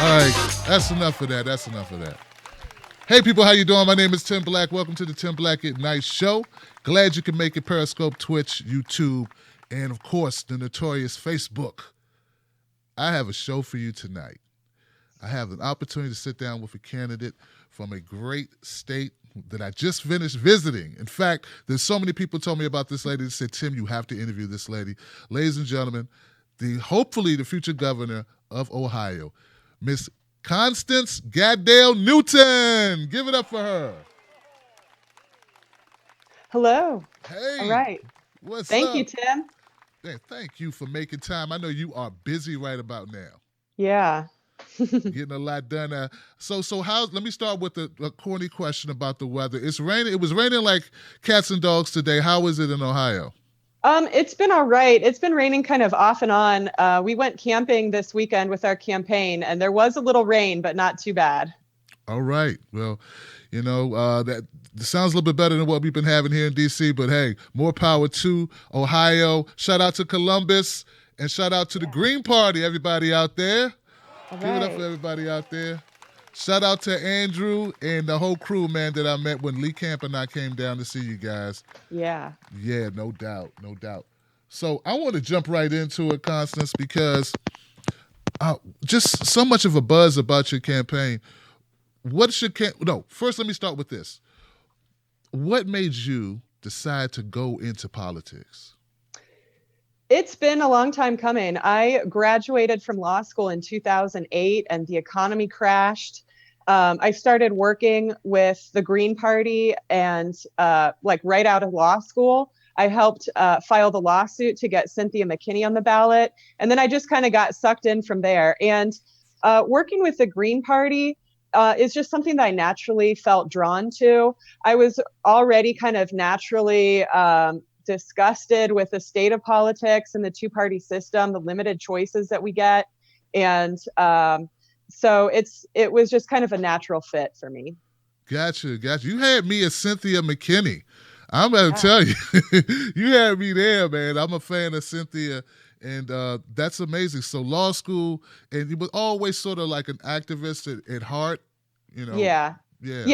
All right, that's enough of that. That's enough of that. Hey people, how you doing? My name is Tim Black. Welcome to the Tim Black at Night Show. Glad you can make it Periscope, Twitch, YouTube, and of course the notorious Facebook. I have a show for you tonight. I have an opportunity to sit down with a candidate from a great state that I just finished visiting. In fact, there's so many people told me about this lady that said, Tim, you have to interview this lady. Ladies and gentlemen, hopefully the future governor of Ohio, Miss Constance Gadell-Newton. Give it up for her. Hello. Hey. All right. What's Thank you, up? Tim. Man, thank you for making time. I know you are busy right about now. Yeah. Getting a lot done. So how? Let me start with a corny question about the weather. It's raining. It was raining like cats and dogs today. How is it in Ohio? It's been all right. It's been raining kind of off and on. We went camping this weekend with our campaign, and there was a little rain, but not too bad. All right. Well, that sounds a little bit better than what we've been having here in D.C., but hey, more power to Ohio. Shout out to Columbus, and shout out to the Green Party, everybody out there. All Give it up for everybody out there. Shout out to Andrew and the whole crew, man, that I met when Lee Camp and I came down to see you guys. Yeah. Yeah, no doubt, no doubt. So I want to jump right into it, Constance, because just so much of a buzz about your campaign. First let me start with this. What made you decide to go into politics? It's been a long time coming. I graduated from law school in 2008 and the economy crashed. I started working with the Green Party and right out of law school. I helped file the lawsuit to get Cynthia McKinney on the ballot. And then I just kind of got sucked in from there. And working with the Green Party is just something that I naturally felt drawn to. I was already kind of naturally disgusted with the state of politics and the two-party system, the limited choices that we get. And so it was just kind of a natural fit for me. Gotcha. You had me as Cynthia McKinney. I'm going to tell you, you had me there, man. I'm a fan of Cynthia, and that's amazing. So law school, and you were always sort of like an activist at heart, Yeah.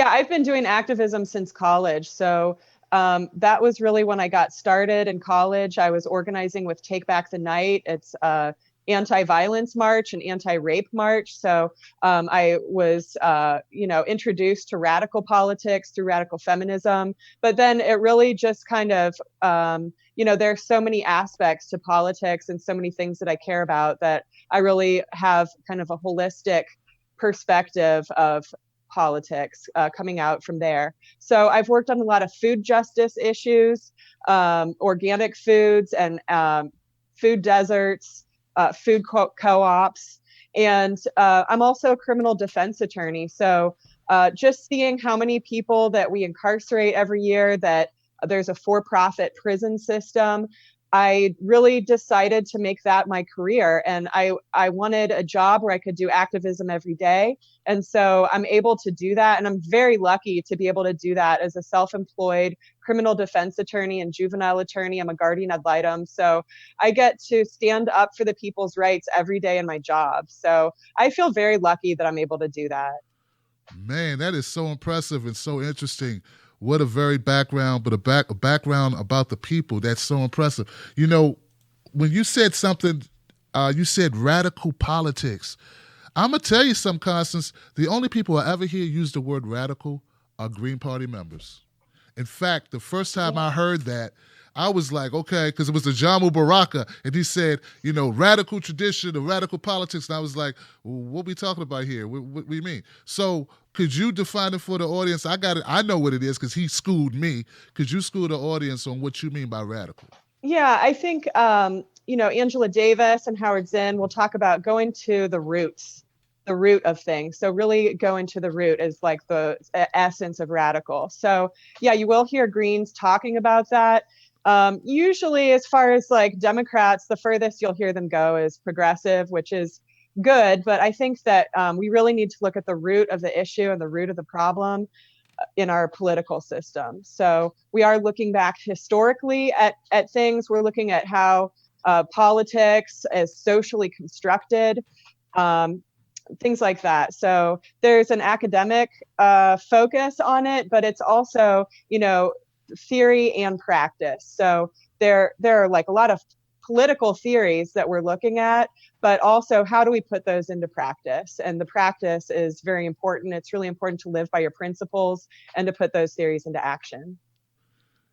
I've been doing activism since college. So that was really when I got started in college. I was organizing with Take Back the Night. It's anti-violence march and anti-rape march. So I was, introduced to radical politics through radical feminism. But then it really just kind of, there's so many aspects to politics and so many things that I care about that I really have kind of a holistic perspective of politics coming out from there. So I've worked on a lot of food justice issues, organic foods and food deserts, food co-ops. And I'm also a criminal defense attorney. So just seeing how many people that we incarcerate every year, that there's a for-profit prison system, I really decided to make that my career. And I wanted a job where I could do activism every day. And so I'm able to do that. And I'm very lucky to be able to do that as a self-employed criminal defense attorney and juvenile attorney. I'm a guardian ad litem. So I get to stand up for the people's rights every day in my job. So I feel very lucky that I'm able to do that. Man, that is so impressive and so interesting. What a very background, but a background about the people. That's so impressive. When you said something, you said radical politics. I'm going to tell you something, Constance. The only people I ever hear use the word radical are Green Party members. In fact, the first time I heard that, I was like, okay, because it was the Jamu Baraka, and he said, radical tradition, the radical politics, and I was like, well, what are we talking about here? What do you mean? So could you define it for the audience? I got it. I know what it is because he schooled me. Could you school the audience on what you mean by radical? Yeah, I think, Angela Davis and Howard Zinn will talk about going to the roots, the root of things. So really going to the root is like the essence of radical. So yeah, you will hear Greens talking about that. Usually as far as like Democrats, the furthest you'll hear them go is progressive, which is good. But I think that we really need to look at the root of the issue and the root of the problem in our political system. So we are looking back historically at things. We're looking at how politics is socially constructed. things like that. So there's an academic focus on it, but it's also, theory and practice. So there are like a lot of political theories that we're looking at, but also how do we put those into practice? And the practice is very important. It's really important to live by your principles and to put those theories into action.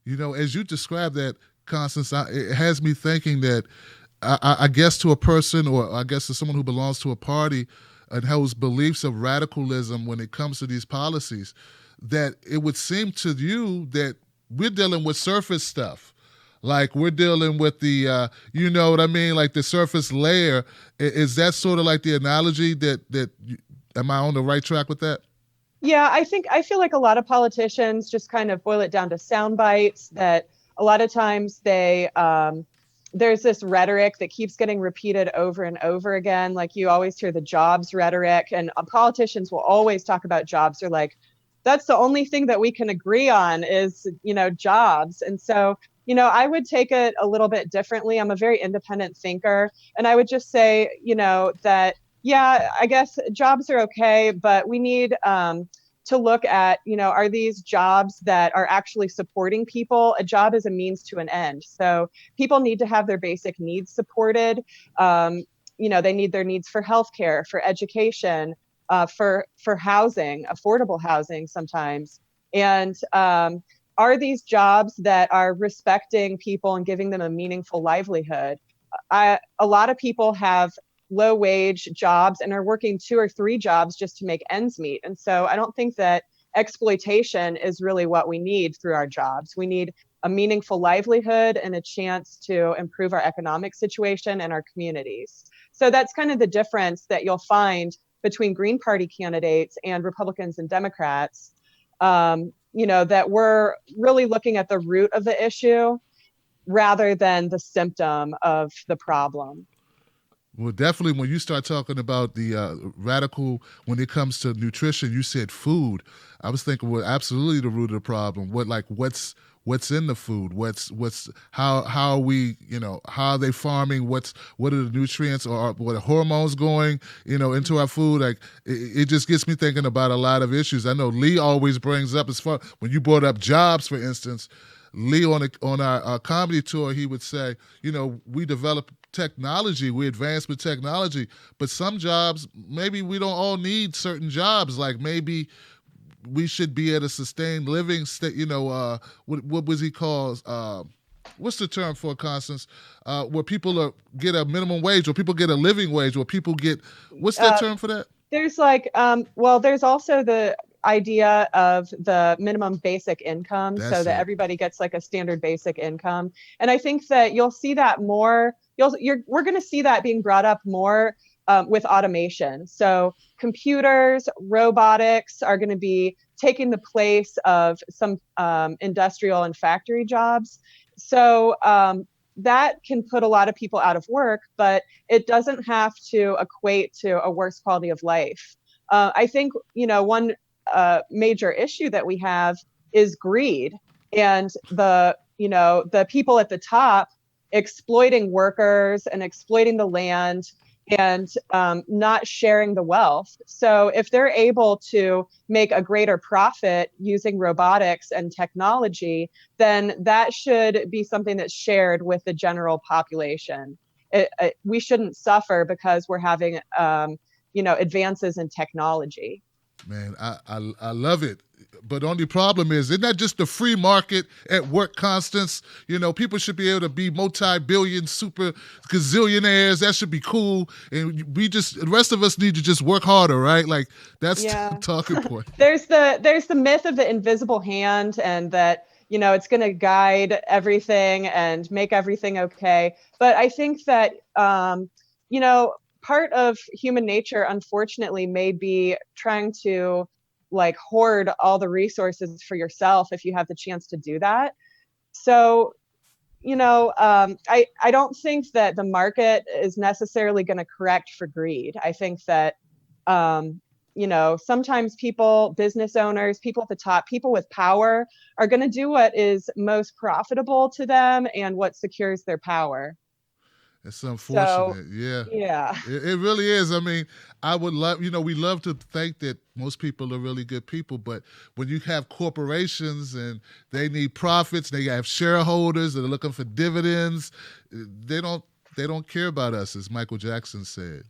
As you describe that, Constance, it has me thinking that I guess to a person, or I guess to someone who belongs to a party and holds beliefs of radicalism when it comes to these policies, that it would seem to you that we're dealing with surface stuff. Like we're dealing with the, you know what I mean, like the surface layer. Is that sort of like the analogy am I on the right track with that? Yeah, I feel like a lot of politicians just kind of boil it down to sound bites. That a lot of times there's this rhetoric that keeps getting repeated over and over again. Like you always hear the jobs rhetoric, and politicians will always talk about jobs. They're like, that's the only thing that we can agree on is, jobs. And so, I would take it a little bit differently. I'm a very independent thinker. And I would just say, that, yeah, I guess jobs are okay, but we need to look at, are these jobs that are actually supporting people? A job is a means to an end. So people need to have their basic needs supported. They need their needs for healthcare, for education, for housing, affordable housing sometimes. And are these jobs that are respecting people and giving them a meaningful livelihood? A lot of people have low wage jobs and are working 2 or 3 jobs just to make ends meet. And so I don't think that exploitation is really what we need through our jobs. We need a meaningful livelihood and a chance to improve our economic situation and our communities. So that's kind of the difference that you'll find between Green Party candidates and Republicans and Democrats, that we're really looking at the root of the issue rather than the symptom of the problem. Well, definitely when you start talking about the radical, when it comes to nutrition, you said food. I was thinking, well, absolutely the root of the problem. What's in the food? How are we, how are they farming? What are the nutrients or what are hormones going, into our food? Like it just gets me thinking about a lot of issues. I know Lee always brings up, as far when you brought up jobs, for instance, Lee on our comedy tour, he would say, we develop technology, we advance with technology, but some jobs, maybe we don't all need certain jobs. Like maybe we should be at a sustained living state, what was he called? What's the term for, Constance? Where people get a minimum wage, or people get a living wage, or people get, what's that term for that? There's there's also the idea of the minimum basic income. That's so that everybody gets like a standard basic income. And I think that you'll see that more, we're going to see that being brought up more with automation. So computers, robotics are going to be taking the place of some industrial and factory jobs. So that can put a lot of people out of work, but it doesn't have to equate to a worse quality of life. I think, one major issue that we have is greed, and the people at the top exploiting workers and exploiting the land and not sharing the wealth. So if they're able to make a greater profit using robotics and technology, then that should be something that's shared with the general population. We shouldn't suffer because we're having advances in technology. Man, I love it. But the only problem is, isn't that just the free market at work, Constance? People should be able to be multi-billion, super gazillionaires. That should be cool. And the rest of us need to just work harder, right? Like that's the talking point. There's the myth of the invisible hand, and that, it's going to guide everything and make everything okay. But I think that, part of human nature, unfortunately, may be trying to hoard all the resources for yourself if you have the chance to do that. So, I don't think that the market is necessarily going to correct for greed. I think that, sometimes people, business owners, people at the top, people with power are going to do what is most profitable to them and what secures their power. It's So, unfortunate. Yeah. yeah. It really is. I mean, I would love, we love to think that most people are really good people, but when you have corporations and they need profits, they have shareholders that are looking for dividends, they don't they don't care about us, as Michael Jackson said.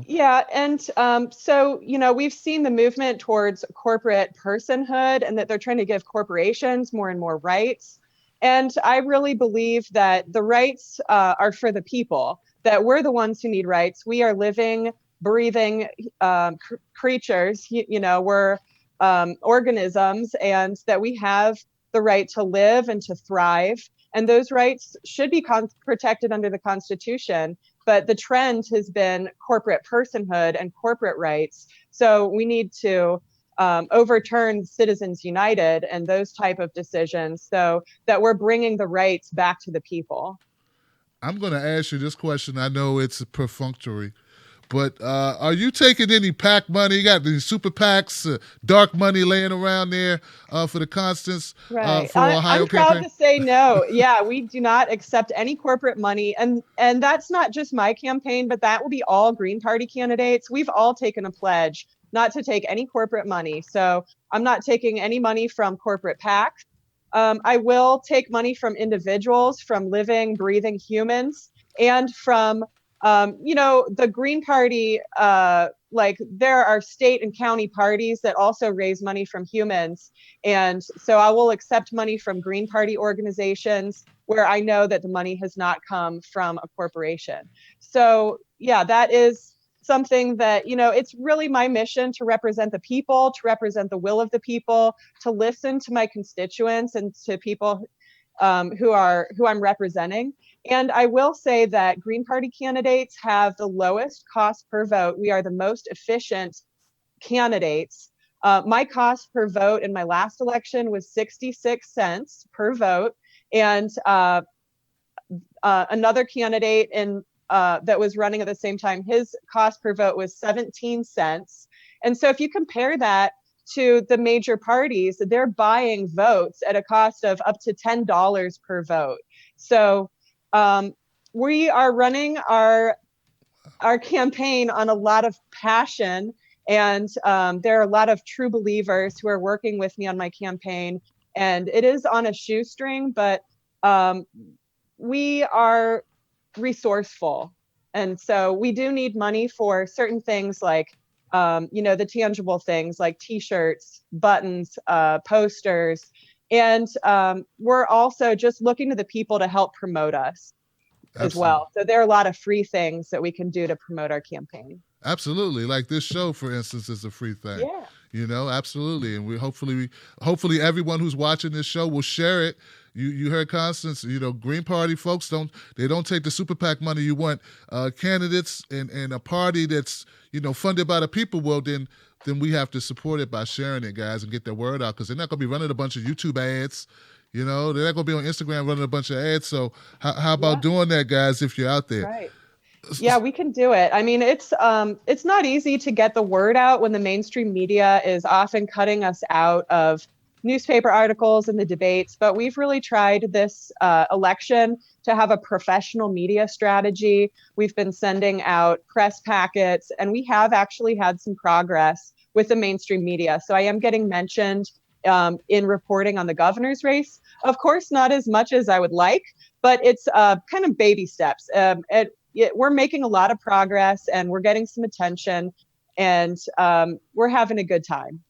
Yeah, and so we've seen the movement towards corporate personhood, and that they're trying to give corporations more and more rights. And I really believe that the rights are for the people, that we're the ones who need rights. We are living, breathing creatures, we're organisms, and that we have the right to live and to thrive. And those rights should be protected under the Constitution. But the trend has been corporate personhood and corporate rights. So we need to overturn Citizens United and those type of decisions so that we're bringing the rights back to the people. I'm going to ask you this question. I know it's perfunctory, but are you taking any PAC money? You got the super PACs, dark money laying around there for the Constance Right. for Ohio I'm proud campaign? to say no. Yeah, we do not accept any corporate money. And that's not just my campaign, but that will be all Green Party candidates. We've all taken a pledge not to take any corporate money. So I'm not taking any money from corporate PACs. I will take money from individuals, from living, breathing humans, and from the Green Party. Like there are state and county parties that also raise money from humans, and so I will accept money from Green Party organizations where I know that the money has not come from a corporation. So yeah, that is something that, it's really my mission to represent the people, to represent the will of the people, to listen to my constituents and to people who I'm representing. And I will say that Green Party candidates have the lowest cost per vote. We are the most efficient candidates. My cost per vote in my last election was 66 cents per vote. And another candidate that was running at the same time, his cost per vote was 17 cents. And so if you compare that to the major parties, they're buying votes at a cost of up to $10 per vote. So we are running our campaign on a lot of passion, and there are a lot of true believers who are working with me on my campaign, and it is on a shoestring, but we are resourceful. And so we do need money for certain things like, the tangible things like T-shirts, buttons, posters. And we're also just looking to the people to help promote us as Absolutely. well. So there are a lot of free things that we can do to promote our campaign. Absolutely. Like this show, for instance, is a free thing. Yeah. Absolutely. And hopefully everyone who's watching this show will share it. You heard Constance, Green Party folks don't take the super PAC money. You want candidates and a party that's, funded by the people. Well, then we have to support it by sharing it, guys, and get their word out, because they're not going to be running a bunch of YouTube ads. They're not going to be on Instagram running a bunch of ads. So how about doing that, guys, if you're out there? Right. Yeah, we can do it. I mean, it's not easy to get the word out when the mainstream media is often cutting us out of newspaper articles and the debates. But we've really tried this election to have a professional media strategy. We've been sending out press packets, and we have actually had some progress with the mainstream media. So I am getting mentioned in reporting on the governor's race. Of course, not as much as I would like, but it's kind of baby steps. We're making a lot of progress, and we're getting some attention, and we're having a good time.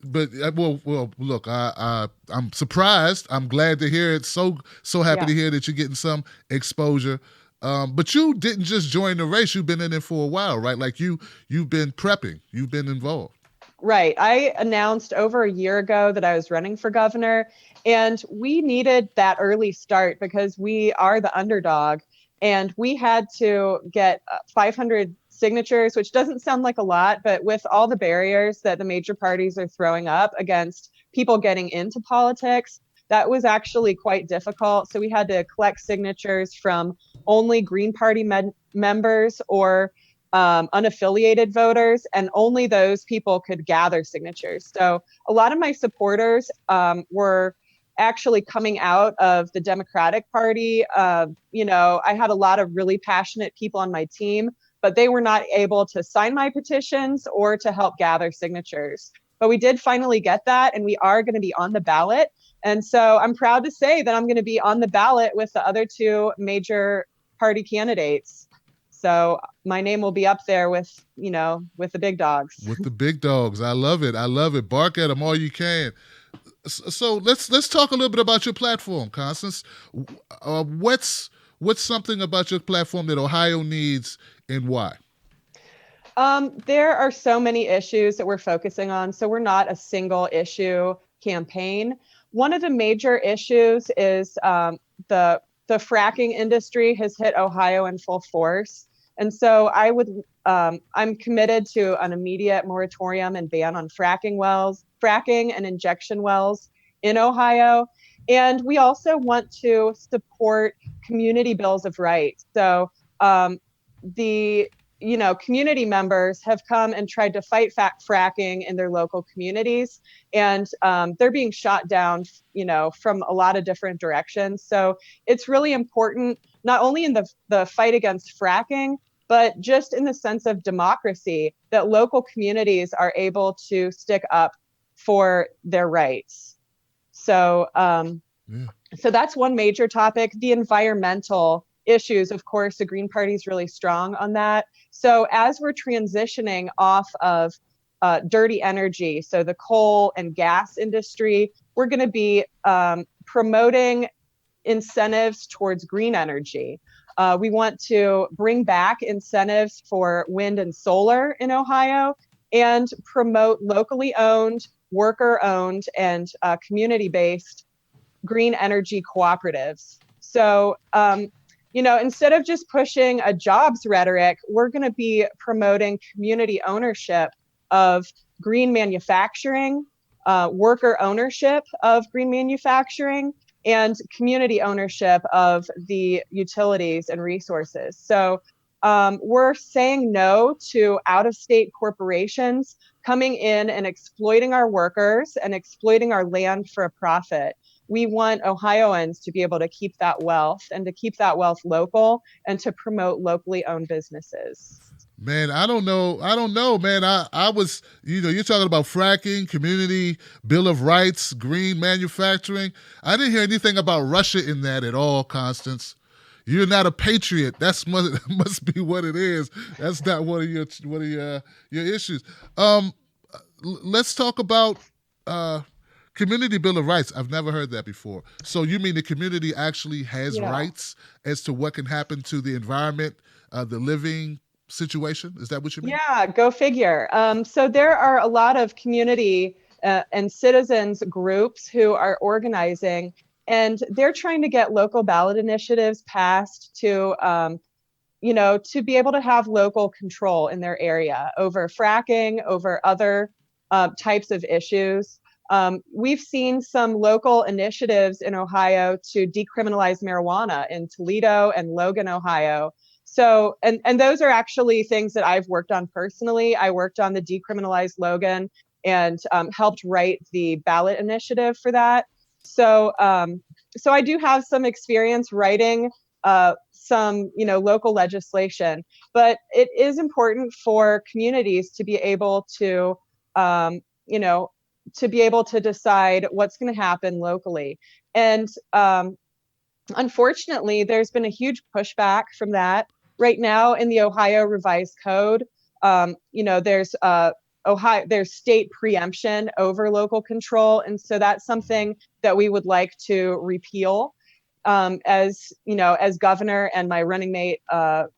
But well, look, I'm surprised. I'm glad to hear it. So happy to hear that you're getting some exposure. But you didn't just join the race. You've been in it for a while, right? Like you've been prepping. You've been involved. Right. I announced over a year ago that I was running for governor, and we needed that early start because we are the underdog, and we had to get 500 signatures, which doesn't sound like a lot, but with all the barriers that the major parties are throwing up against people getting into politics, that was actually quite difficult. So we had to collect signatures from only Green Party members or unaffiliated voters, and only those people could gather signatures. So a lot of my supporters were actually coming out of the Democratic Party, I had a lot of really passionate people on my team, but they were not able to sign my petitions or to help gather signatures. But we did finally get that, and we are going to be on the ballot. And so I'm proud to say that I'm going to be on the ballot with the other two major party candidates. So my name will be up there with the big dogs. With the big dogs. I love it. I love it. Bark at them all you can. So let's talk a little bit about your platform, Constance. What's something about your platform that Ohio needs, and why? There are so many issues that we're focusing on. So we're not a single issue campaign. One of the major issues is the fracking industry has hit Ohio in full force. And so I'm committed to an immediate moratorium and ban on fracking and injection wells in Ohio. And we also want to support community bills of rights. So community members have come and tried to fight fracking in their local communities, and they're being shot down, from a lot of different directions. So it's really important, not only in the fight against fracking, but just in the sense of democracy, that local communities are able to stick up for their rights. So, so that's one major topic. The environmental issues, of course, the Green Party is really strong on that. So as we're transitioning off of dirty energy, so the coal and gas industry, we're going to be promoting incentives towards green energy. We want to bring back incentives for wind and solar in Ohio and promote locally owned, worker-owned, and community-based green energy cooperatives. So, instead of just pushing a jobs rhetoric, we're going to be promoting community ownership of green manufacturing, worker ownership of green manufacturing, and community ownership of the utilities and resources. So we're saying no to out-of-state corporations coming in and exploiting our workers and exploiting our land for a profit. We want Ohioans to be able to keep that wealth and to keep that wealth local and to promote locally owned businesses. Man, I don't know, man. I was, you're talking about fracking, community, Bill of Rights, green manufacturing. I didn't hear anything about Russia in that at all, Constance. You're not a patriot. That's must be what it is. That's not one of your issues. Let's talk about community Bill of Rights. I've never heard that before. So you mean the community actually has rights as to what can happen to the environment, the living situation? Is that what you mean? Yeah, go figure. So there are a lot of community and citizens groups who are organizing, and they're trying to get local ballot initiatives passed to be able to have local control in their area over fracking, over other types of issues. We've seen some local initiatives in Ohio to decriminalize marijuana in Toledo and Logan, Ohio. So, and those are actually things that I've worked on personally. I worked on the decriminalized Logan and helped write the ballot initiative for that. So, so I do have some experience writing some, local legislation, but it is important for communities to be able to, to be able to decide what's going to happen locally. And unfortunately, there's been a huge pushback from that. Right now in the Ohio Revised Code, there's state preemption over local control. And so that's something that we would like to repeal. As governor, and my running mate,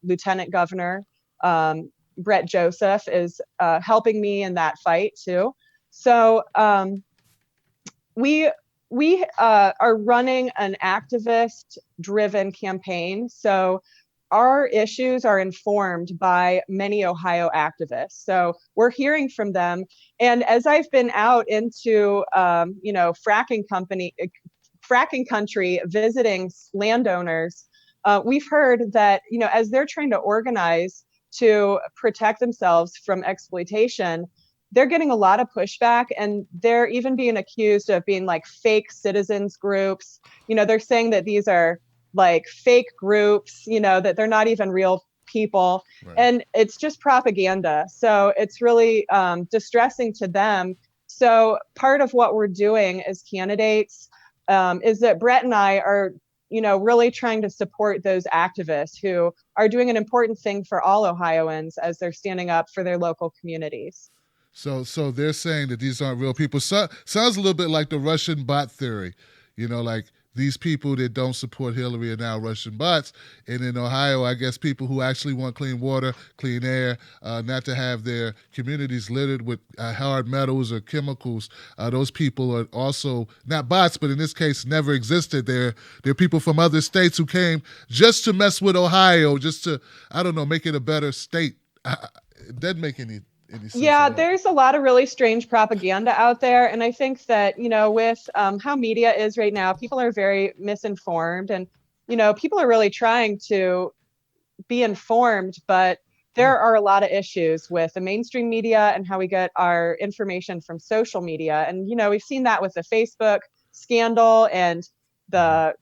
Lieutenant Governor Brett Joseph, is helping me in that fight too. So we are running an activist-driven campaign. So our issues are informed by many Ohio activists. So we're hearing from them. And as I've been out into, fracking country visiting landowners, we've heard that, as they're trying to organize to protect themselves from exploitation, they're getting a lot of pushback, and they're even being accused of being like fake citizens groups. They're saying that these are like fake groups, that they're not even real people. Right. And it's just propaganda. So it's really distressing to them. So part of what we're doing as candidates is that Brett and I are, really trying to support those activists who are doing an important thing for all Ohioans as they're standing up for their local communities. So they're saying that these aren't real people. Sounds a little bit like the Russian bot theory, like these people that don't support Hillary are now Russian bots. And in Ohio, I guess people who actually want clean water, clean air, not to have their communities littered with hard metals or chemicals, those people are also not bots, but in this case, never existed. They're people from other states who came just to mess with Ohio, just to, I don't know, make it a better state. It doesn't make any sense. Yeah, there's a lot of really strange propaganda out there. And I think that, with how media is right now, people are very misinformed, and, people are really trying to be informed, but there are a lot of issues with the mainstream media and how we get our information from social media. And, we've seen that with the Facebook scandal and the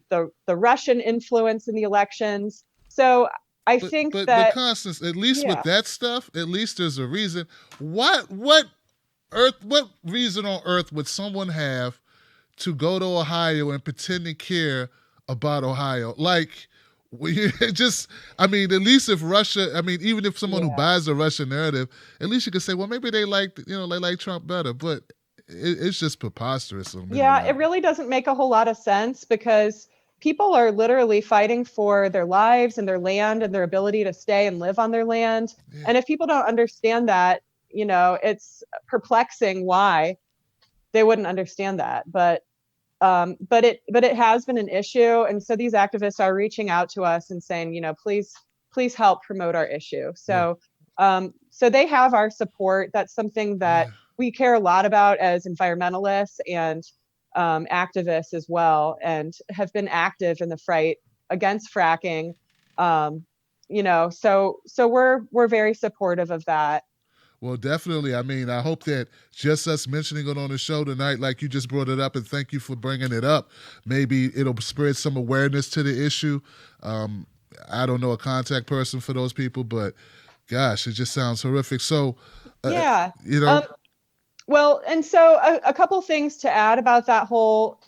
Russian influence in the elections. So I think that. But Constance, at least with that stuff, at least there's a reason. What reason on earth would someone have to go to Ohio and pretend to care about Ohio? Like, at least if Russia, even if someone who buys the Russian narrative, at least you could say, well, maybe they like Trump better, but it's just preposterous. Yeah, it really doesn't make a whole lot of sense, because people are literally fighting for their lives and their land and their ability to stay and live on their land. Yeah. And if people don't understand that, it's perplexing why they wouldn't understand that. But it has been an issue. And so these activists are reaching out to us and saying, please help promote our issue. So, so they have our support. That's something that we care a lot about as environmentalists and activists as well, and have been active in the fight against fracking. So we're very supportive of that. Well, definitely. I hope that just us mentioning it on the show tonight, like you just brought it up, and thank you for bringing it up, maybe it'll spread some awareness to the issue. I don't know a contact person for those people, but gosh, it just sounds horrific. So, well, and so a couple things to add about that whole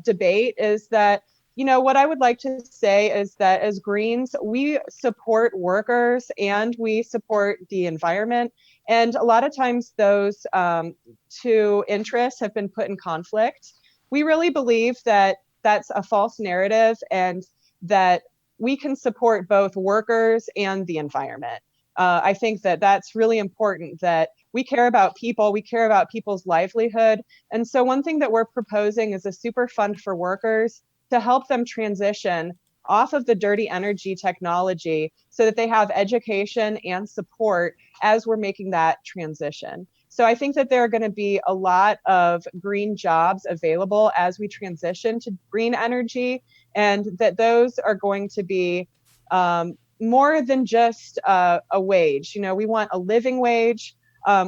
debate is that, what I would like to say is that as Greens, we support workers and we support the environment. And a lot of times those two interests have been put in conflict. We really believe that that's a false narrative, and that we can support both workers and the environment. I think that that's really important, that we care about people, we care about people's livelihood. And so one thing that we're proposing is a super fund for workers to help them transition off of the dirty energy technology so that they have education and support as we're making that transition. So I think that there are going to be a lot of green jobs available as we transition to green energy, and that those are going to be more than just a wage. We want a living wage.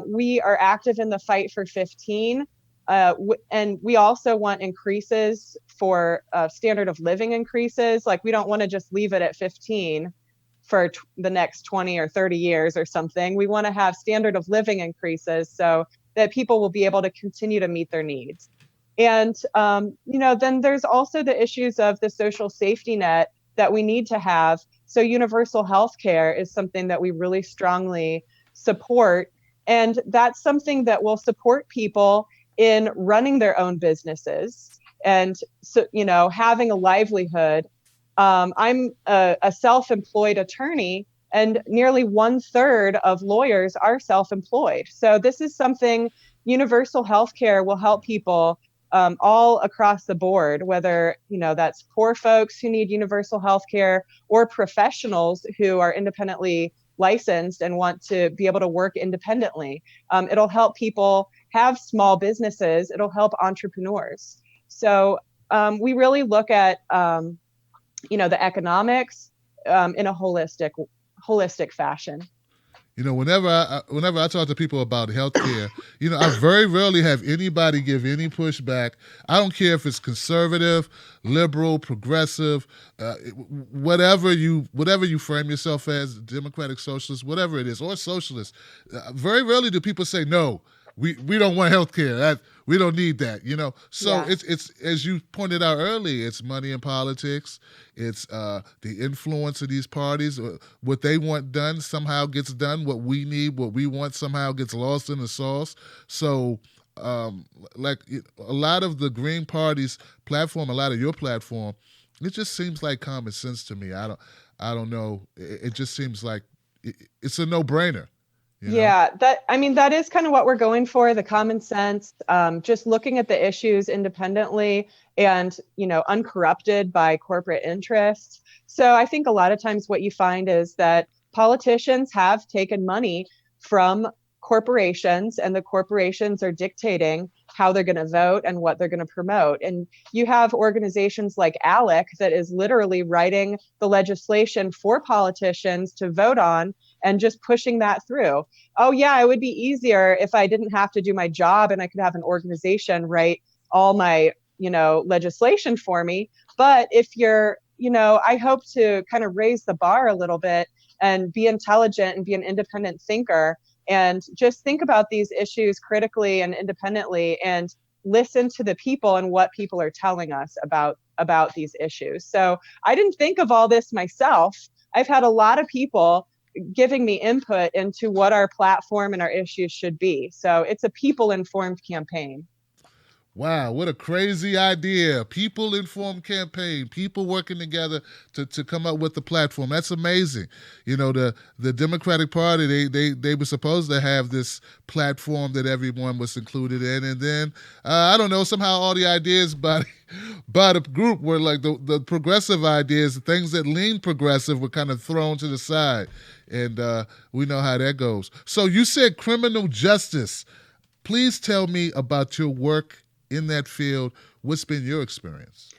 We are active in the fight for 15, and we also want increases for standard of living increases. Like, we don't want to just leave it at 15 for the next 20 or 30 years or something. We want to have standard of living increases so that people will be able to continue to meet their needs. And, then there's also the issues of the social safety net that we need to have. So universal health care is something that we really strongly support. And that's something that will support people in running their own businesses and, so, having a livelihood. I'm a self-employed attorney, and nearly 1/3 of lawyers are self-employed. So this is something, universal health care will help people all across the board, whether, that's poor folks who need universal health care or professionals who are independently licensed and want to be able to work independently. It'll help people have small businesses. It'll help entrepreneurs. So we really look at, the economics in a holistic fashion. Whenever I talk to people about healthcare, I very rarely have anybody give any pushback. I don't care if it's conservative, liberal, progressive, whatever you frame yourself as, democratic, socialist, whatever it is, or socialist. Very rarely do people say no. We don't want healthcare. We don't need that. So Yeah. it's as you pointed out earlier, it's money in politics. It's the influence of these parties. What they want done somehow gets done. What we need, what we want somehow gets lost in the sauce. So, like a lot of the Green Party's platform, a lot of your platform, it just seems like common sense to me. I don't know. It just seems like it's a no-brainer. Yeah, that is kind of what we're going for, the common sense, just looking at the issues independently and, uncorrupted by corporate interests. So I think a lot of times what you find is that politicians have taken money from corporations, and the corporations are dictating how they're going to vote and what they're going to promote. And you have organizations like ALEC that is literally writing the legislation for politicians to vote on and just pushing that through. Oh yeah, it would be easier if I didn't have to do my job and I could have an organization write all my, legislation for me. But if you're, I hope to kind of raise the bar a little bit and be intelligent and be an independent thinker and just think about these issues critically and independently and listen to the people and what people are telling us about these issues. So I didn't think of all this myself. I've had a lot of people giving me input into what our platform and our issues should be. So it's a people-informed campaign. Wow, what a crazy idea. People informed campaign, people working together to come up with the platform. That's amazing. The Democratic Party, they were supposed to have this platform that everyone was included in. And then, I don't know, somehow all the ideas by the group were like the progressive ideas, the things that lean progressive were kind of thrown to the side. And we know how that goes. So you said criminal justice. Please tell me about your work in that field. What's been your experience?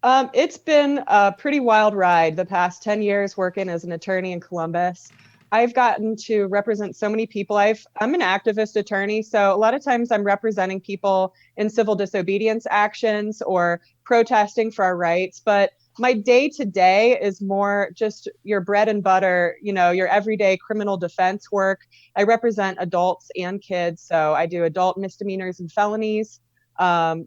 It's been a pretty wild ride the past 10 years working as an attorney in Columbus. I've gotten to represent so many people. I'm an activist attorney, so a lot of times I'm representing people in civil disobedience actions or protesting for our rights. But my day-to-day is more just your bread and butter, your everyday criminal defense work. I represent adults and kids, so I do adult misdemeanors and felonies. I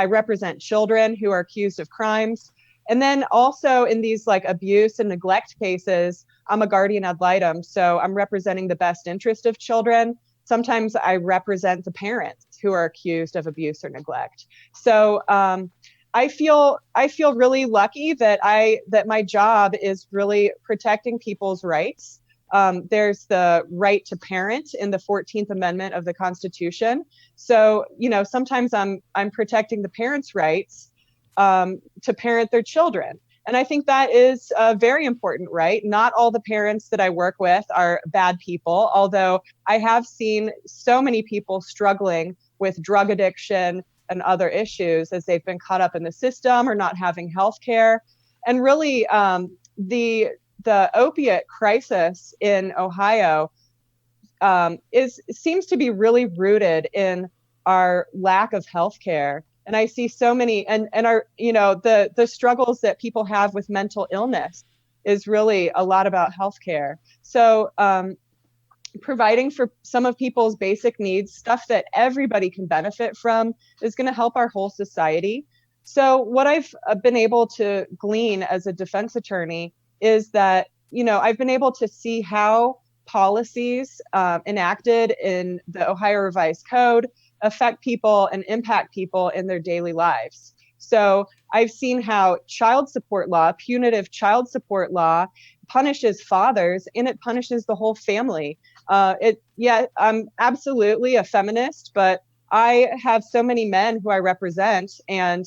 represent children who are accused of crimes. And then also in these like abuse and neglect cases, I'm a guardian ad litem. So I'm representing the best interest of children. Sometimes I represent the parents who are accused of abuse or neglect. So I feel really lucky that my job is really protecting people's rights. There's the right to parent in the 14th Amendment of the Constitution. So, sometimes I'm protecting the parents' rights to parent their children. And I think that is a very important right. Not all the parents that I work with are bad people, although I have seen so many people struggling with drug addiction and other issues as they've been caught up in the system or not having health care. And really, the opiate crisis in Ohio seems to be really rooted in our lack of health care. And I see so many and our, the struggles that people have with mental illness is really a lot about healthcare. So providing for some of people's basic needs, stuff that everybody can benefit from, is going to help our whole society. So what I've been able to glean as a defense attorney is that, I've been able to see how policies enacted in the Ohio Revised Code affect people and impact people in their daily lives. So I've seen how child support law, punitive child support law, punishes fathers and it punishes the whole family. I'm absolutely a feminist, but I have so many men who I represent and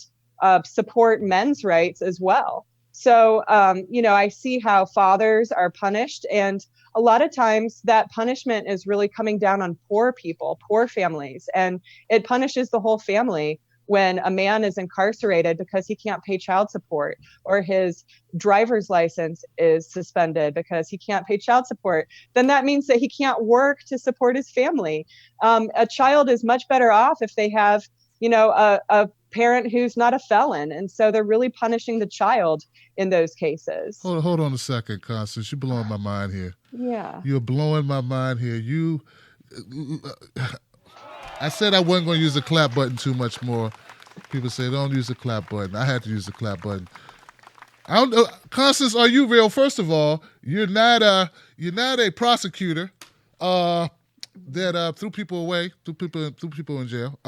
support men's rights as well. So, I see how fathers are punished, and a lot of times that punishment is really coming down on poor people, poor families, and it punishes the whole family. when a man is incarcerated because he can't pay child support, or his driver's license is suspended because he can't pay child support, then that means that he can't work to support his family. A child is much better off if they have, a parent who's not a felon. And so they're really punishing the child in those cases. Hold on a second, Constance. You're blowing my mind here. Yeah. You're blowing my mind here. I said I wasn't going to use the clap button too much more. People say don't use the clap button. I had to use the clap button. I don't know, Constance. Are you real? First of all, you're not a prosecutor that threw people away, threw people in jail.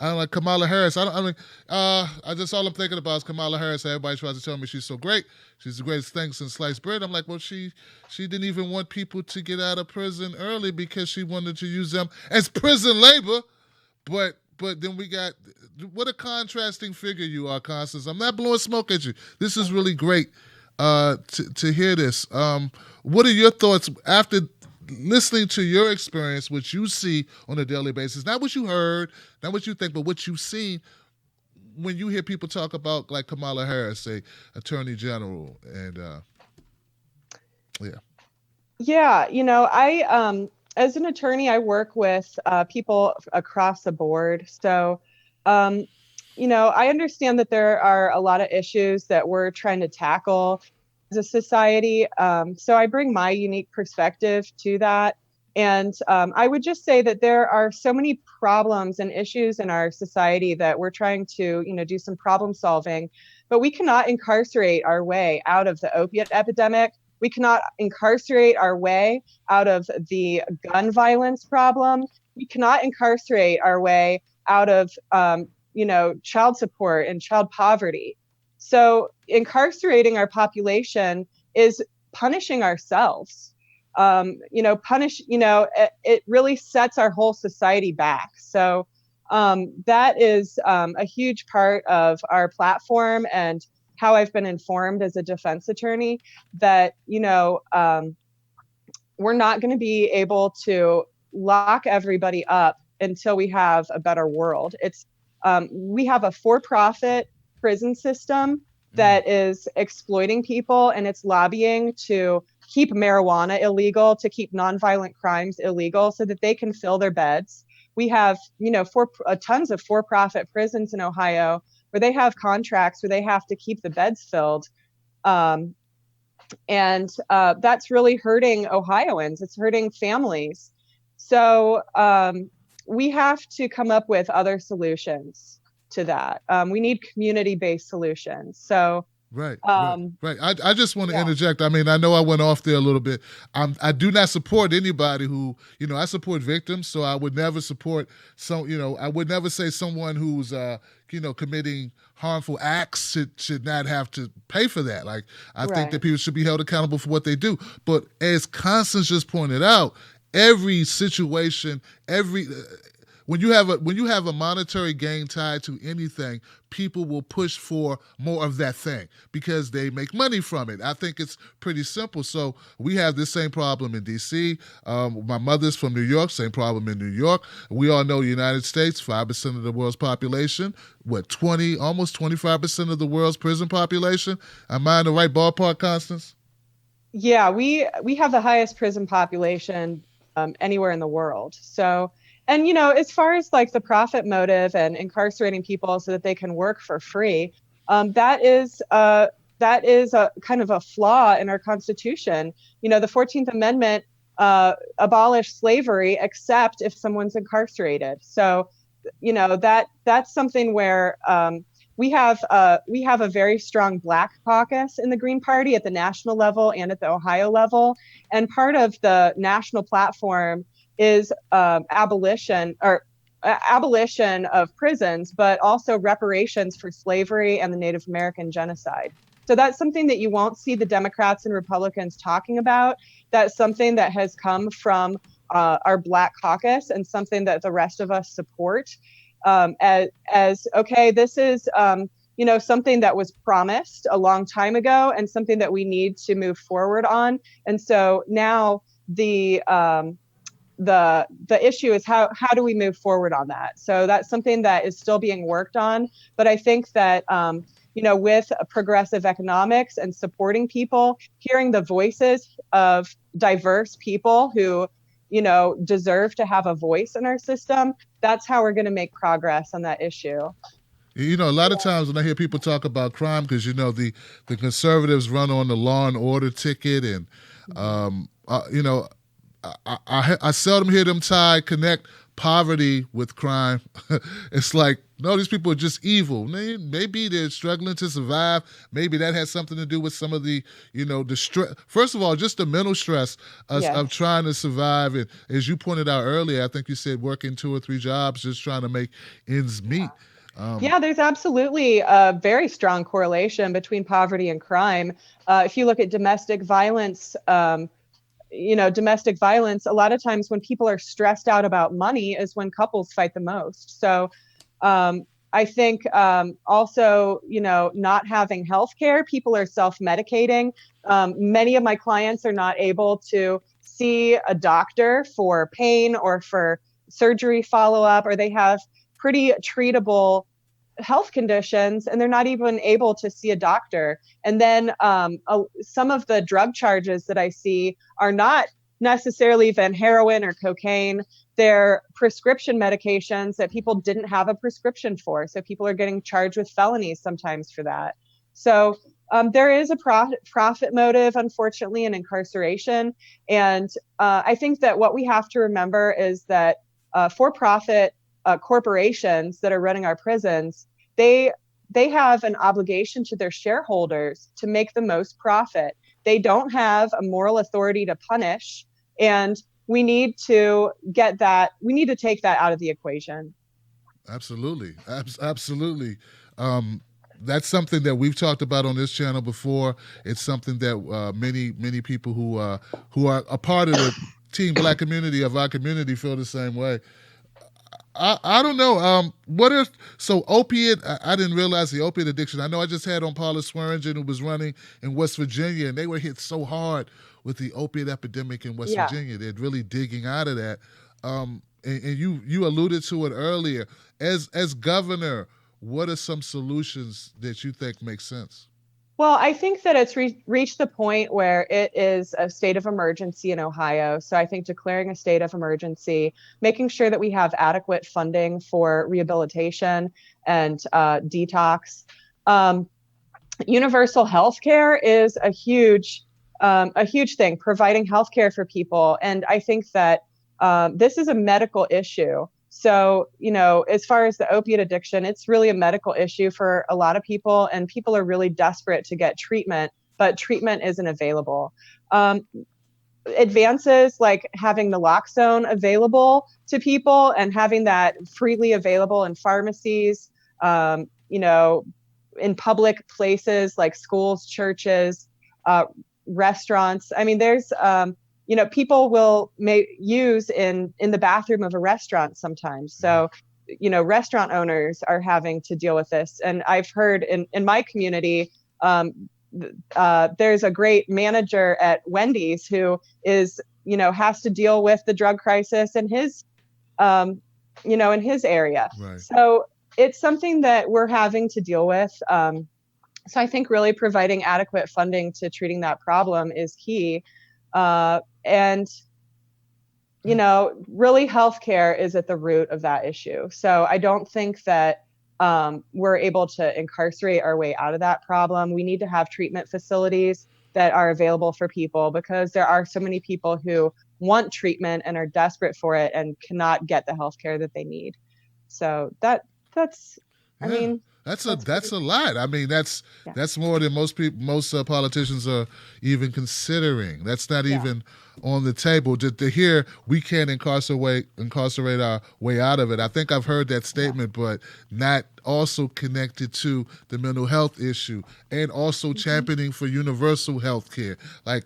I don't like Kamala Harris. All I'm thinking about is Kamala Harris. Everybody tries to tell me she's so great. She's the greatest thing since sliced bread. I'm like, well, she didn't even want people to get out of prison early because she wanted to use them as prison labor. But then we got, what a contrasting figure you are, Constance. I'm not blowing smoke at you. This is really great to hear this. What are your thoughts after listening to your experience, what you see on a daily basis, not what you heard, not what you think, but what you've seen when you hear people talk about, like Kamala Harris, say, Attorney General, and Yeah, I as an attorney, I work with people across the board. So, I understand that there are a lot of issues that we're trying to tackle as a society. So I bring my unique perspective to that. And I would just say that there are so many problems and issues in our society that we're trying to, do some problem solving, but we cannot incarcerate our way out of the opiate epidemic. We cannot incarcerate our way out of the gun violence problem. We cannot incarcerate our way out of, child support and child poverty. So incarcerating our population is punishing ourselves. It really sets our whole society back. So that is a huge part of our platform and how I've been informed as a defense attorney that, we're not going to be able to lock everybody up until we have a better world. We have a for-profit prison system that is exploiting people, and it's lobbying to keep marijuana illegal, to keep nonviolent crimes illegal so that they can fill their beds. We have, tons of for-profit prisons in Ohio where they have contracts where they have to keep the beds filled. And that's really hurting Ohioans. It's hurting families. So we have to come up with other solutions to that. We need community-based solutions. So Right. I just want to interject. I mean, I know I went off there a little bit. I do not support anybody who, I support victims, so I would never support I would never say someone who's, committing harmful acts should not have to pay for that. Like, I think that people should be held accountable for what they do. But as Constance just pointed out, every situation, when you have a monetary gain tied to anything, people will push for more of that thing because they make money from it. I think it's pretty simple. So we have this same problem in D.C. My mother's from New York, same problem in New York. We all know the United States, 5% of the world's population, almost 25% of the world's prison population. Am I in the right ballpark, Constance? Yeah, we have the highest prison population anywhere in the world. So, and, as far as like the profit motive and incarcerating people so that they can work for free, that is a kind of a flaw in our Constitution. The 14th Amendment abolished slavery except if someone's incarcerated. So, that's something where we have a very strong Black caucus in the Green Party at the national level and at the Ohio level. And part of the national platform is abolition of prisons, but also reparations for slavery and the Native American genocide. So that's something that you won't see the Democrats and Republicans talking about. That's something that has come from our Black caucus and something that the rest of us support as okay, this is something that was promised a long time ago and something that we need to move forward on. And so now the the issue is how do we move forward on that? So that's something that is still being worked on. But I think that with progressive economics and supporting people, hearing the voices of diverse people who deserve to have a voice in our system, that's how we're going to make progress on that issue. A lot of times when I hear people talk about crime, because the conservatives run on the law and order ticket, and I seldom hear them connect poverty with crime. It's like, no, these people are just evil. Maybe they're struggling to survive. Maybe that has something to do with some of the, the stress. First of all, just the mental stress of trying to survive. And as you pointed out earlier, I think you said working 2 or 3 jobs, just trying to make ends meet. There's absolutely a very strong correlation between poverty and crime. If you look at domestic violence, a lot of times when people are stressed out about money is when couples fight the most. So I think also, not having healthcare, people are self-medicating. Many of my clients are not able to see a doctor for pain or for surgery follow-up, or they have pretty treatable health conditions and they're not even able to see a doctor. And then some of the drug charges that I see are not necessarily even heroin or cocaine. They're prescription medications that people didn't have a prescription for. So people are getting charged with felonies sometimes for that. So there is a profit motive, unfortunately, in incarceration. And I think that what we have to remember is that for-profit corporations that are running our prisons, they have an obligation to their shareholders to make the most profit. They don't have a moral authority to punish, and we need to take that out of the equation. Absolutely. Absolutely. That's something that we've talked about on this channel before. It's something that many people who are a part of the Team Black community, of our community, feel the same way. I don't know. So opiate, I didn't realize the opiate addiction. I know I just had on Paula Swearingen, who was running in West Virginia, and they were hit so hard with the opiate epidemic in West Virginia. They're really digging out of that. And you alluded to it earlier. As governor, what are some solutions that you think make sense? Well, I think that it's reached the point where it is a state of emergency in Ohio. So I think declaring a state of emergency, making sure that we have adequate funding for rehabilitation and detox. Universal health care is a huge thing, providing health care for people. And I think that this is a medical issue. So, as far as the opiate addiction, it's really a medical issue for a lot of people, and people are really desperate to get treatment, but treatment isn't available. Advances like having naloxone available to people and having that freely available in pharmacies, in public places like schools, churches, restaurants. I mean, there's people may use in the bathroom of a restaurant sometimes. So, restaurant owners are having to deal with this. And I've heard in my community, there's a great manager at Wendy's who is, has to deal with the drug crisis in his, in his area. Right. So it's something that we're having to deal with. So I think really providing adequate funding to treating that problem is key. And, really healthcare is at the root of that issue. So I don't think that we're able to incarcerate our way out of that problem. We need to have treatment facilities that are available for people, because there are so many people who want treatment and are desperate for it and cannot get the healthcare that they need. So that's a lot. I mean, that's more than most politicians are even considering. That's not even on the table. To hear we can't incarcerate our way out of it. I think I've heard that statement, but not also connected to the mental health issue, and also championing for universal health care. Like,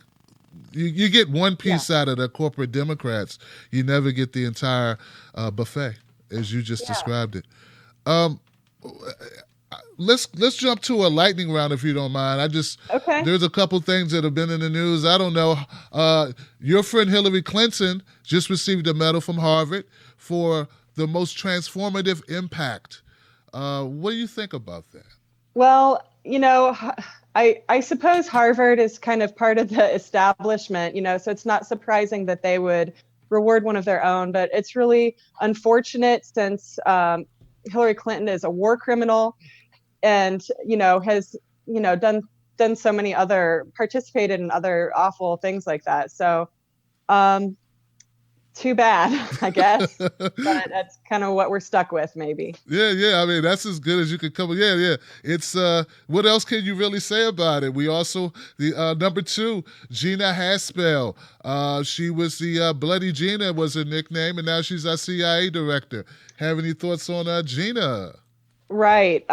you get one piece out of the corporate Democrats, you never get the entire buffet, as you just described it. let's jump to a lightning round if you don't mind. Okay. There's a couple things that have been in the news. I don't know. Your friend Hillary Clinton just received a medal from Harvard for the most transformative impact. What do you think about that? Well, I suppose Harvard is kind of part of the establishment, so it's not surprising that they would reward one of their own, but it's really unfortunate since Hillary Clinton is a war criminal and, has, done so many participated in other awful things like that. So, too bad, I guess. But that's kind of what we're stuck with, maybe. Yeah. I mean, that's as good as you could come with. Yeah. It's what else can you really say about it? We also the number 2, Gina Haspel. She was the Bloody Gina was her nickname, and now she's our CIA director. Have any thoughts on Gina? Right.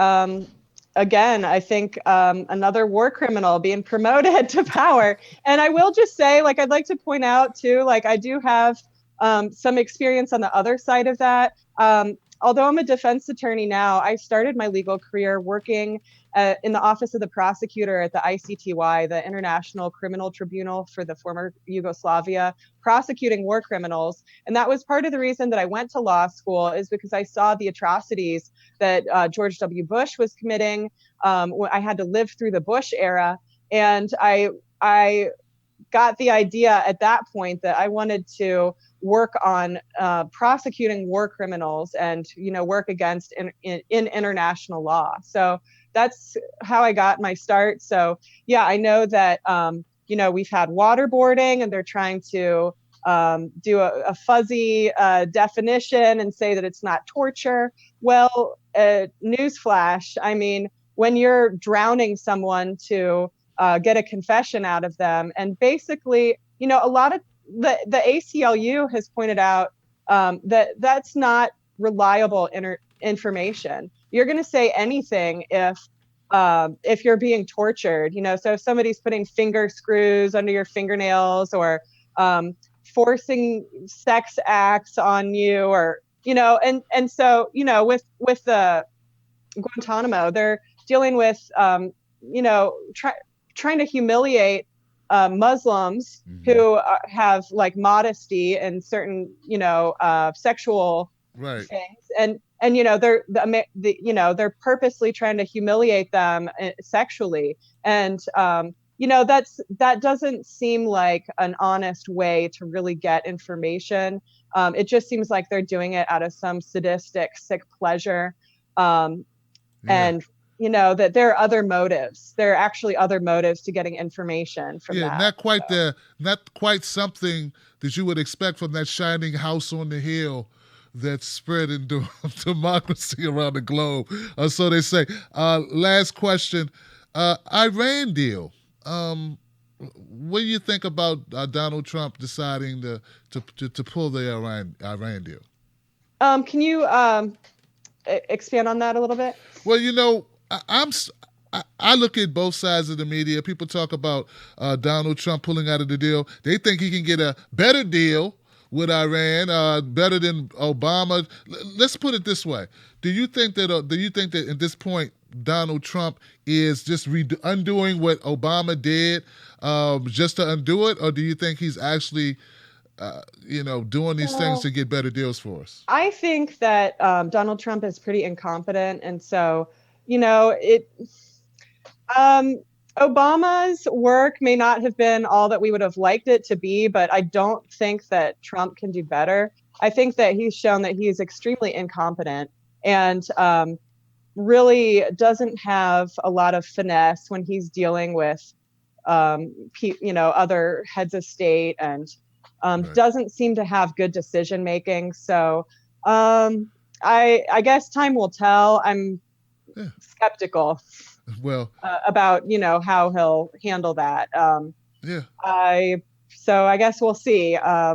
Again, I think another war criminal being promoted to power. And I will just say, I'd like to point out too, I do have some experience on the other side of that. Although I'm a defense attorney now, I started my legal career working in the office of the prosecutor at the ICTY, the International Criminal Tribunal for the former Yugoslavia, prosecuting war criminals. And that was part of the reason that I went to law school, is because I saw the atrocities that George W. Bush was committing. I had to live through the Bush era. And I got the idea at that point that I wanted to work on prosecuting war criminals and, work against in international law. So that's how I got my start. So yeah, I know that, we've had waterboarding and they're trying to do a fuzzy definition and say that it's not torture. Well, newsflash, I mean, when you're drowning someone to get a confession out of them, and basically, a lot of the ACLU has pointed out that that's not reliable information. You're going to say anything if you're being tortured, so if somebody's putting finger screws under your fingernails or forcing sex acts on you, or, and so, with the Guantanamo, they're dealing with, trying to humiliate Muslims who have modesty and certain, sexual things, and they're purposely trying to humiliate them sexually, and that doesn't seem like an honest way to really get information. It just seems like they're doing it out of some sadistic, sick pleasure, and that there are other motives. There are actually other motives to getting information from that. Not quite something that you would expect from that shining house on the hill that's spreading democracy around the globe. So they say. Last question. Iran deal. What do you think about Donald Trump deciding to pull the Iran deal? Can you expand on that a little bit? Well, I look at both sides of the media. People talk about Donald Trump pulling out of the deal. They think he can get a better deal with Iran, better than Obama. Let's put it this way: Do you think that at this point Donald Trump is just undoing what Obama did, just to undo it, or do you think he's actually doing these things to get better deals for us? I think that Donald Trump is pretty incompetent, and so Obama's work may not have been all that we would have liked it to be, but I don't think that Trump can do better. I think that he's shown that he's extremely incompetent and really doesn't have a lot of finesse when he's dealing with, other heads of state, and doesn't seem to have good decision making. So I guess time will tell. I'm skeptical. Well, about how he'll handle that. So I guess we'll see. I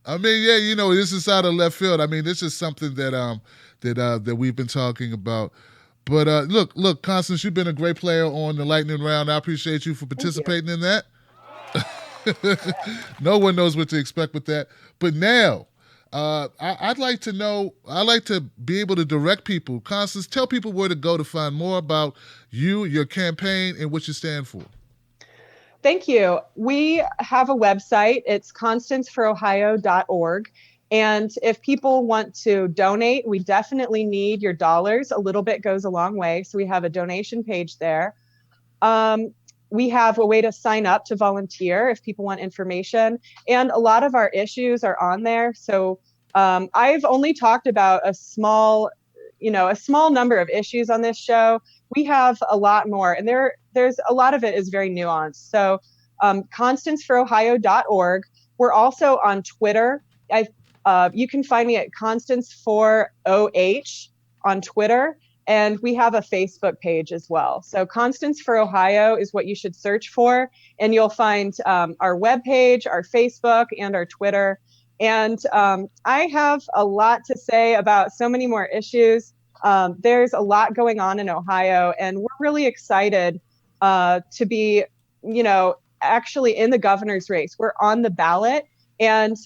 mean, this is out of left field. I mean, this is something that we've been talking about. But look, Constance, you've been a great player on the Lightning Round. I appreciate you for participating in that. No one knows what to expect with that. But now, I'd like to know, I'd like to be able to direct people. Constance, tell people where to go to find more about you, your campaign, and what you stand for. Thank you. We have a website. It's constanceforohio.org. And if people want to donate, we definitely need your dollars. A little bit goes a long way. So we have a donation page there. We have a way to sign up to volunteer if people want information. And a lot of our issues are on there. So I've only talked about a small number of issues on this show. We have a lot more, and there's a lot of it is very nuanced. So constanceforohio.org. We're also on Twitter. You can find me at Constance4OH on Twitter, and we have a Facebook page as well. So Constance for Ohio is what you should search for, and you'll find our webpage, our Facebook, and our Twitter. And I have a lot to say about so many more issues. There's a lot going on in Ohio, and we're really excited to be, actually in the governor's race. We're on the ballot, and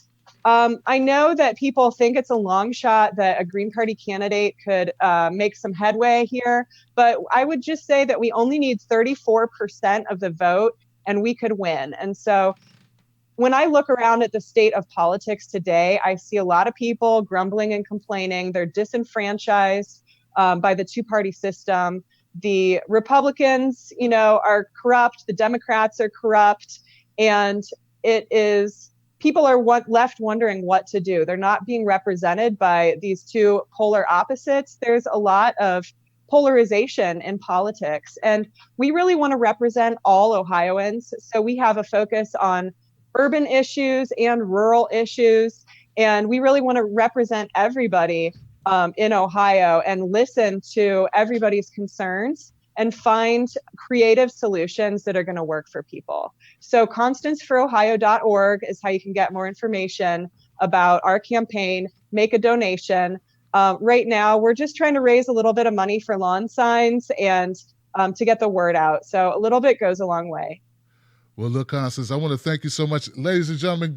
I know that people think it's a long shot that a Green Party candidate could make some headway here, but I would just say that we only need 34% of the vote and we could win. And so when I look around at the state of politics today, I see a lot of people grumbling and complaining. They're disenfranchised by the two-party system. The Republicans, are corrupt. The Democrats are corrupt. And people are left wondering what to do. They're not being represented by these two polar opposites. There's a lot of polarization in politics, and we really want to represent all Ohioans. So we have a focus on urban issues and rural issues, and we really want to represent everybody in Ohio and listen to everybody's concerns and find creative solutions that are going to work for people. So constanceforohio.org is how you can get more information about our campaign, make a donation. Right now, we're just trying to raise a little bit of money for lawn signs and to get the word out. So a little bit goes a long way. Well, look, Constance, I want to thank you so much. Ladies and gentlemen,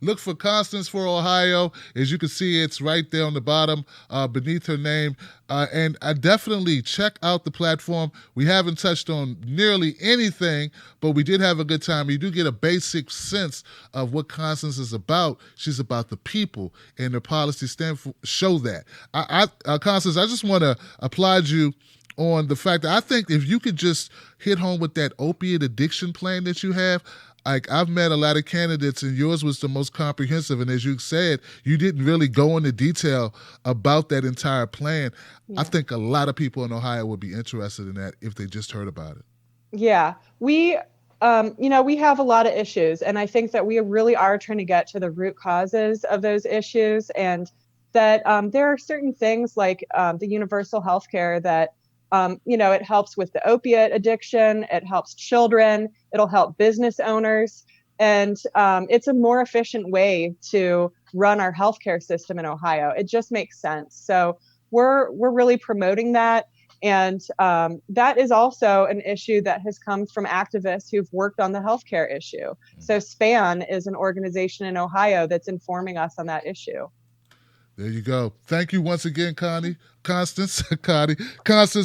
look for Constance for Ohio. As you can see, it's right there on the bottom beneath her name. And I definitely check out the platform. We haven't touched on nearly anything, but we did have a good time. You do get a basic sense of what Constance is about. She's about the people, and her policies show that. Constance, I just want to applaud you on the fact that I think if you could just hit home with that opiate addiction plan that you have, like I've met a lot of candidates and yours was the most comprehensive. And as you said, you didn't really go into detail about that entire plan. Yeah. I think a lot of people in Ohio would be interested in that if they just heard about it. Yeah, we have a lot of issues, and I think that we really are trying to get to the root causes of those issues, and that there are certain things like the universal health care that it helps with the opiate addiction. It helps children. It'll help business owners. And it's a more efficient way to run our healthcare system in Ohio. It just makes sense. So we're really promoting that. And that is also an issue that has come from activists who've worked on the healthcare issue. So SPAN is an organization in Ohio that's informing us on that issue. There you go. Thank you once again, Constance,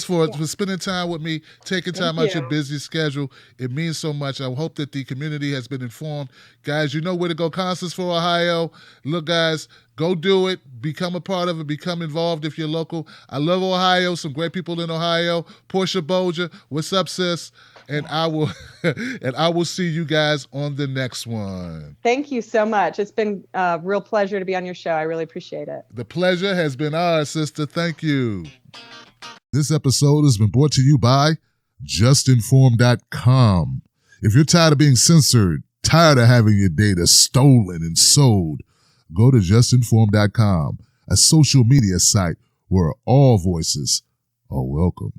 for spending time with me, taking time out your busy schedule. It means so much. I hope that the community has been informed. Guys, you know where to go. Constance for Ohio. Look, guys, go do it. Become a part of it. Become involved if you're local. I love Ohio. Some great people in Ohio. Portia Bolger, what's up, sis? And I will see you guys on the next one. Thank you so much. It's been a real pleasure to be on your show. I really appreciate it. The pleasure has been ours, sister. Thank you. This episode has been brought to you by justinform.com. If you're tired of being censored, tired of having your data stolen and sold, go to justinform.com, a social media site where all voices are welcome.